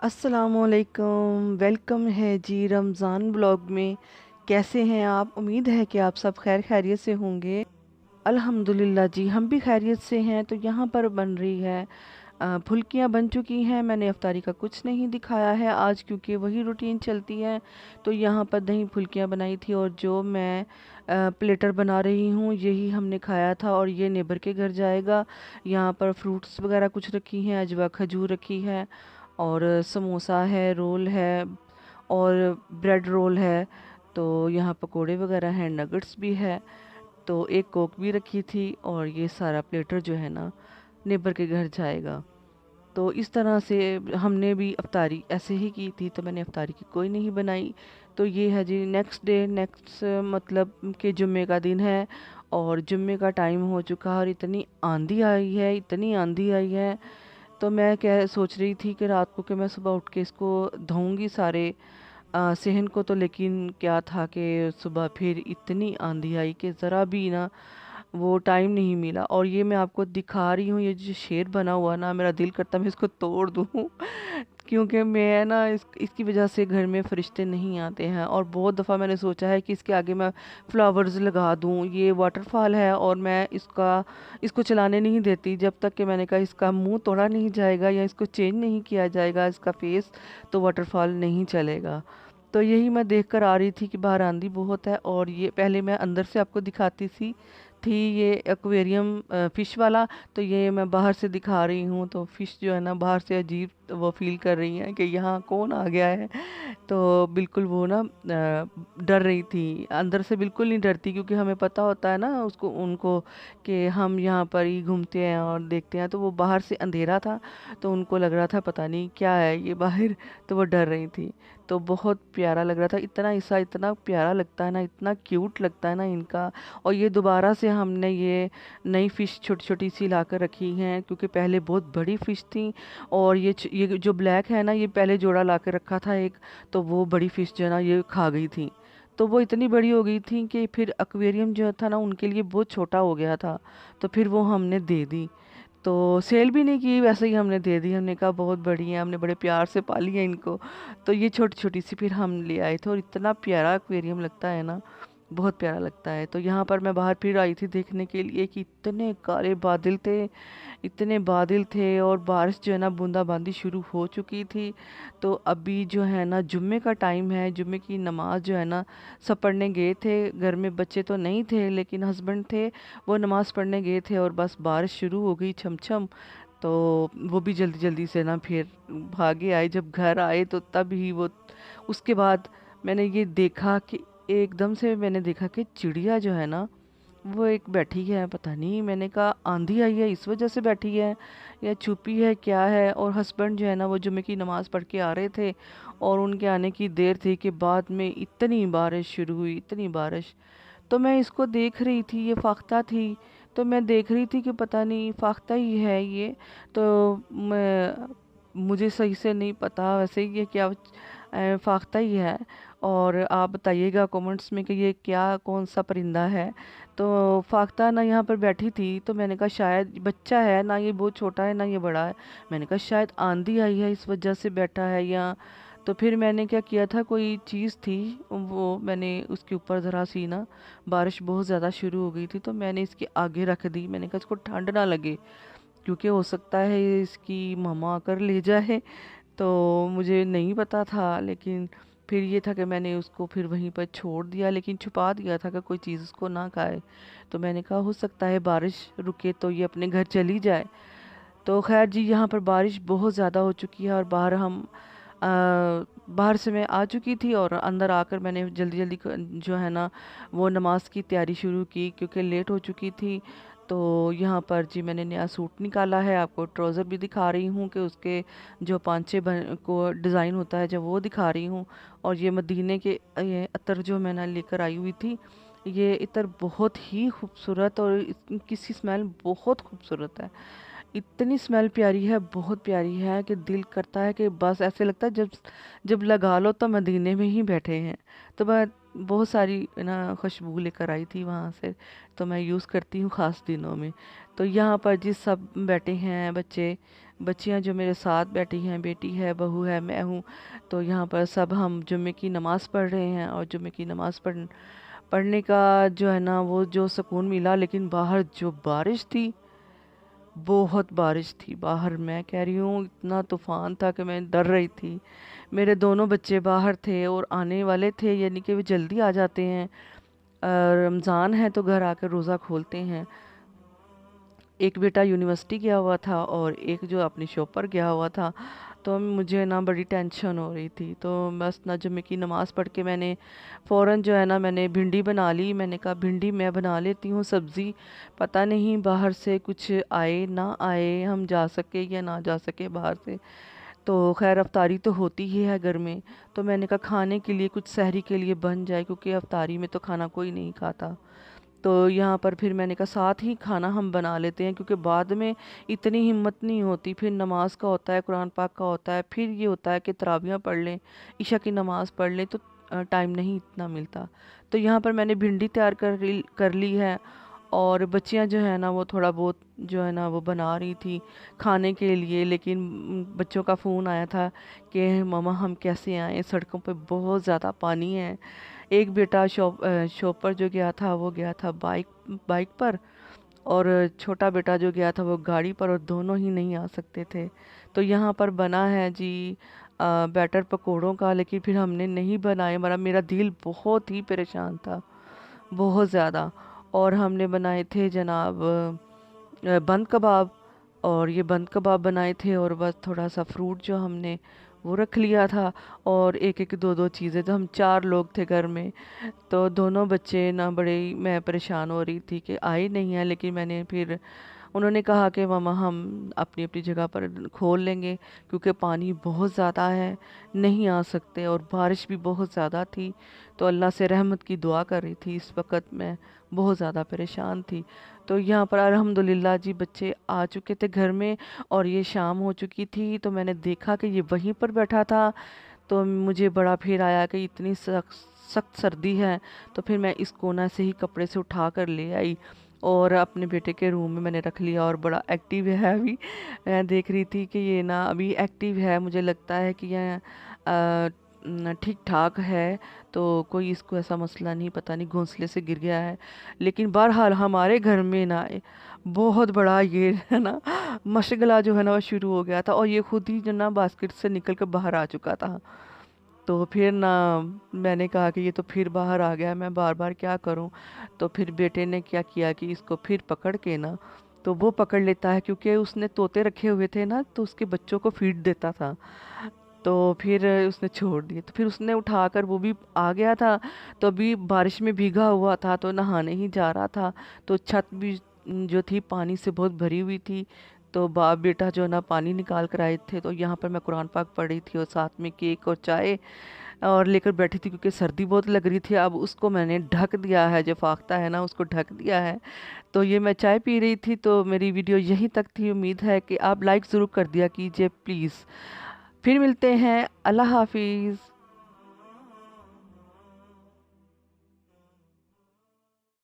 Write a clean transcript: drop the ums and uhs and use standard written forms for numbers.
अस्सलामुअलैकुम, वेलकम है जी रमज़ान ब्लॉग में। कैसे हैं आप? उम्मीद है कि आप सब खैर खैरियत से होंगे। अल्हम्दुलिल्लाह जी, हम भी खैरियत से हैं। तो यहाँ पर बन रही है फुल्कियाँ बन चुकी हैं। मैंने इफ्तारी का कुछ नहीं दिखाया है आज, क्योंकि वही रूटीन चलती है। तो यहाँ पर दही फुल्कियाँ बनाई थी, और जो मैं प्लेटर बना रही हूँ यही हमने खाया था, और ये नेबर के घर जाएगा। यहाँ पर फ्रूट्स वगैरह कुछ रखी हैं, अजवा खजूर रखी है, और समोसा है, रोल है, और ब्रेड रोल है। तो यहाँ पकोड़े वगैरह हैं, नगेट्स भी है, तो एक कोक भी रखी थी, और ये सारा प्लेटर जो है ना नेबर के घर जाएगा। तो इस तरह से हमने भी अफ्तारी ऐसे ही की थी, तो मैंने अफ्तारी की कोई नहीं बनाई। तो ये है जी नेक्स्ट डे, नेक्स्ट मतलब कि जुम्मे का दिन है, और जुम्मे का टाइम हो चुका है, और इतनी आंधी आई है, इतनी आंधी आई है। तो मैं क्या सोच रही थी कि रात को कि मैं सुबह उठ के इसको धोऊंगी सारे सेहन को। तो लेकिन क्या था कि सुबह फिर इतनी आंधी आई कि ज़रा भी ना वो टाइम नहीं मिला। और ये मैं आपको दिखा रही हूँ, ये जो शेर बना हुआ ना, मेरा दिल करता मैं इसको तोड़ दूँ क्योंकि मैं ना इसकी वजह से घर में फरिश्ते नहीं आते हैं। और बहुत दफ़ा मैंने सोचा है कि इसके आगे मैं फ्लावर्स लगा दूँ। ये वाटरफॉल है, और मैं इसको चलाने नहीं देती जब तक कि मैंने कहा इसका मुंह तोड़ा नहीं जाएगा या इसको चेंज नहीं किया जाएगा इसका फेस, तो वाटरफॉल नहीं चलेगा। तो यही मैं देख कर आ रही थी कि बाहर आंधी बहुत है। और ये पहले मैं अंदर से आपको दिखाती थी ये एक्वेरियम फिश वाला। तो ये मैं बाहर से दिखा रही हूँ, तो फिश जो है ना बाहर से अजीब वो फील कर रही हैं कि यहाँ कौन आ गया है। तो बिल्कुल वो ना डर रही थी, अंदर से बिल्कुल नहीं डरती, क्योंकि हमें पता होता है ना उसको उनको कि हम यहाँ पर ही घूमते हैं और देखते हैं। तो वो बाहर से अंधेरा था, तो उनको लग रहा था पता नहीं क्या है ये बाहर, तो वो डर रही थी। तो बहुत प्यारा लग रहा था, इतना ऐसा इतना प्यारा लगता है ना, इतना क्यूट लगता है ना इनका। और ये दोबारा से हमने ये नई फ़िश छोटी छोटी सी ला कर रखी हैं, क्योंकि पहले बहुत बड़ी फ़िश थी। और ये जो ब्लैक है ना, ये पहले जोड़ा ला के रखा था एक, तो वो बड़ी फ़िश जो है ना ये खा गई थी। तो वो इतनी बड़ी हो गई थी कि फिर एक्वेरियम जो था ना उनके लिए बहुत छोटा हो गया था, तो फिर वो हमने दे दी। तो सेल भी नहीं की, वैसे ही हमने दे दी। हमने कहा बहुत बड़ी है, हमने बड़े प्यार से पाली है इनको। तो ये छोटी छोटी सी फिर हम ले आए थे, और इतना प्यारा एक्वेरियम लगता है ना, बहुत प्यारा लगता है। तो यहाँ पर मैं बाहर फिर आई थी देखने के लिए कि इतने काले बादल थे, इतने बादल थे, और बारिश जो है ना बूंदाबांदी शुरू हो चुकी थी। तो अभी जो है ना जुम्मे का टाइम है, जुम्मे की नमाज जो है ना सब पढ़ने गए थे। घर में बच्चे तो नहीं थे, लेकिन हस्बैंड थे, वो नमाज पढ़ने गए थे, और बस बारिश शुरू हो गई छम छम। तो वो भी जल्दी जल्दी से ना फिर भागे आए। जब घर आए तो तब ही वो, उसके बाद मैंने ये देखा कि एकदम से मैंने देखा कि चिड़िया जो है ना वो एक बैठी है। पता नहीं, मैंने कहा आंधी आई है इस वजह से बैठी है या छुपी है क्या है। और हस्बैंड जो है ना वो जुम्मे की नमाज पढ़ के आ रहे थे, और उनके आने की देर थी कि बाद में इतनी बारिश शुरू हुई, इतनी बारिश। तो मैं इसको देख रही थी, ये फाख्ता थी। तो मैं देख रही थी कि पता नहीं फाख्ता ही है ये। तो मैं मुझे सही से नहीं पता वैसे ये क्या फाख्ता ही है। और आप बताइएगा कमेंट्स में कि ये क्या कौन सा परिंदा है। तो फाख्ता ना यहाँ पर बैठी थी, तो मैंने कहा शायद बच्चा है ना, ये बहुत छोटा है ना ये बड़ा है। मैंने कहा शायद आंधी आई है इस वजह से बैठा है, या तो फिर मैंने क्या किया था, कोई चीज़ थी वो मैंने उसके ऊपर ज़रा सी ना, बारिश बहुत ज़्यादा शुरू हो गई थी, तो मैंने इसके आगे रख दी। मैंने कहा इसको ठंड ना लगे, क्योंकि हो सकता है इसकी मम्मा आकर ले जाए। तो मुझे नहीं पता था, लेकिन फिर ये था कि मैंने उसको फिर वहीं पर छोड़ दिया, लेकिन छुपा दिया था कि कोई चीज़ उसको ना खाए। तो मैंने कहा हो सकता है बारिश रुके तो ये अपने घर चली जाए। तो खैर जी, यहाँ पर बारिश बहुत ज़्यादा हो चुकी है, और बाहर से मैं आ चुकी थी, और अंदर आकर मैंने जल्दी जल्दी जो है ना वो नमाज की तैयारी शुरू की, क्योंकि लेट हो चुकी थी। तो यहाँ पर जी मैंने नया सूट निकाला है, आपको ट्राउज़र भी दिखा रही हूँ कि उसके जो पांचे बन को डिज़ाइन होता है जब वो दिखा रही हूँ। और ये मदीने के ये अतर जो मैं ना लेकर आई हुई थी, ये इतर बहुत ही खूबसूरत, और इसकी स्मेल बहुत खूबसूरत है। इतनी स्मेल प्यारी है, बहुत प्यारी है कि दिल करता है कि बस ऐसे लगता है जब जब लगा लो तो मदीने में ही बैठे हैं। तो मैं بہت ساری نا خوشبو لے کر آئی تھی وہاں سے، تو میں یوز کرتی ہوں خاص دنوں میں۔ تو یہاں پر جی سب بیٹھے ہیں بچے، بچیاں جو میرے ساتھ بیٹھی ہیں، بیٹی ہے، بہو ہے، میں ہوں۔ تو یہاں پر سب ہم جمعے کی نماز پڑھ رہے ہیں، اور جمعے کی نماز پڑھنے کا جو ہے نا وہ جو سکون ملا، لیکن باہر جو بارش تھی، بہت بارش تھی باہر، میں کہہ رہی ہوں اتنا طوفان تھا کہ میں ڈر رہی تھی۔ میرے دونوں بچے باہر تھے اور آنے والے تھے، یعنی کہ وہ جلدی آ جاتے ہیں، رمضان ہے تو گھر آ کر روزہ کھولتے ہیں۔ ایک بیٹا یونیورسٹی گیا ہوا تھا اور ایک جو اپنی شاپ پر گیا ہوا تھا، تو مجھے نا بڑی ٹینشن ہو رہی تھی۔ تو بس نا جمعے کی نماز پڑھ کے میں نے فوراً جو ہے نا میں نے بھنڈی بنا لی۔ میں نے کہا بھنڈی میں بنا لیتی ہوں سبزی، پتہ نہیں باہر سے کچھ آئے نہ آئے، ہم جا سکے یا نہ جا سکے باہر سے۔ تو خیر افطاری تو ہوتی ہی ہے گھر میں، تو میں نے کہا کھانے کے لیے کچھ سحری کے لیے بن جائے، کیونکہ افطاری میں تو کھانا کوئی نہیں کھاتا۔ تو یہاں پر پھر میں نے کہا ساتھ ہی کھانا ہم بنا لیتے ہیں، کیونکہ بعد میں اتنی ہمت نہیں ہوتی، پھر نماز کا ہوتا ہے، قرآن پاک کا ہوتا ہے، پھر یہ ہوتا ہے کہ تراویحیں پڑھ لیں، عشاء کی نماز پڑھ لیں، تو ٹائم نہیں اتنا ملتا۔ تو یہاں پر میں نے بھنڈی تیار کر لی ہے، اور بچیاں جو ہے نا وہ تھوڑا بہت جو ہے نا وہ بنا رہی تھی کھانے کے لیے، لیکن بچوں کا فون آیا تھا کہ ماما ہم کیسے آئیں، سڑکوں پہ بہت زیادہ پانی ہے۔ ایک بیٹا شاپ پر جو گیا تھا وہ گیا تھا بائک پر، اور چھوٹا بیٹا جو گیا تھا وہ گاڑی پر، اور دونوں ہی نہیں آ سکتے تھے۔ تو یہاں پر بنا ہے جی بیٹر پکوڑوں کا، لیکن پھر ہم نے نہیں بنائے، میرا دل بہت ہی پریشان تھا، بہت زیادہ۔ اور ہم نے بنائے تھے جناب بند کباب، اور یہ بند کباب بنائے تھے، اور بس تھوڑا سا فروٹ جو ہم نے وہ رکھ لیا تھا، اور ایک ایک دو چیزیں، تو ہم 4 لوگ تھے گھر میں۔ تو دونوں بچے نہ بڑے میں پریشان ہو رہی تھی کہ آئے نہیں ہیں، لیکن میں نے پھر انہوں نے کہا کہ ماما ہم اپنی اپنی جگہ پر کھول لیں گے، کیونکہ پانی بہت زیادہ ہے، نہیں آ سکتے، اور بارش بھی بہت زیادہ تھی۔ تو اللہ سے رحمت کی دعا کر رہی تھی، اس وقت میں بہت زیادہ پریشان تھی۔ تو یہاں پر الحمدللہ جی بچے آ چکے تھے گھر میں، اور یہ شام ہو چکی تھی، تو میں نے دیکھا کہ یہ وہیں پر بیٹھا تھا، تو مجھے بڑا پھر آیا کہ اتنی سخت سردی ہے، تو پھر میں اس کونا سے ہی کپڑے سے اٹھا کر لے آئی، اور اپنے بیٹے کے روم میں نے رکھ لیا، اور بڑا ایکٹیو ہے ابھی۔ میں دیکھ رہی تھی کہ یہ نا ابھی ایکٹیو ہے، مجھے لگتا ہے کہ یہ ٹھیک ٹھاک ہے، تو کوئی اس کو ایسا مسئلہ نہیں، پتہ نہیں گھونسلے سے گر گیا ہے۔ لیکن بہرحال ہمارے گھر میں نا بہت بڑا یہ ہے نا مشغلہ جو ہے نا وہ شروع ہو گیا تھا، اور یہ خود ہی جو نا باسکٹ سے نکل کر باہر آ چکا تھا۔ تو پھر نا میں نے کہا کہ یہ تو پھر باہر آ گیا، میں بار بار کیا کروں؟ تو پھر بیٹے نے کیا کیا کہ اس کو پھر پکڑ کے نا، تو وہ پکڑ لیتا ہے، کیونکہ اس نے طوطے رکھے ہوئے تھے نا، تو اس کے بچوں کو فیڈ دیتا تھا، تو پھر اس نے چھوڑ دیے، تو پھر اس نے اٹھا کر وہ بھی آ گیا تھا، تو ابھی بارش میں بھیگا ہوا تھا، تو نہانے ہی جا رہا تھا، تو چھت بھی جو تھی پانی سے بہت بھری ہوئی تھی، تو باپ بیٹا جو نا پانی نکال کر آئے تھے، تو یہاں پر میں قرآن پاک پڑھ رہی تھی، اور ساتھ میں کیک اور چائے اور لے کر بیٹھی تھی، کیونکہ سردی بہت لگ رہی تھی۔ اب اس کو میں نے ڈھک دیا ہے، جو فاختہ ہے نا اس کو ڈھک دیا ہے، تو یہ میں چائے پی رہی تھی۔ تو میری ویڈیو یہیں تک تھی، امید ہے کہ آپ لائک ضرور کر دیا کیجئے پلیز۔ پھر ملتے ہیں، اللہ حافظ۔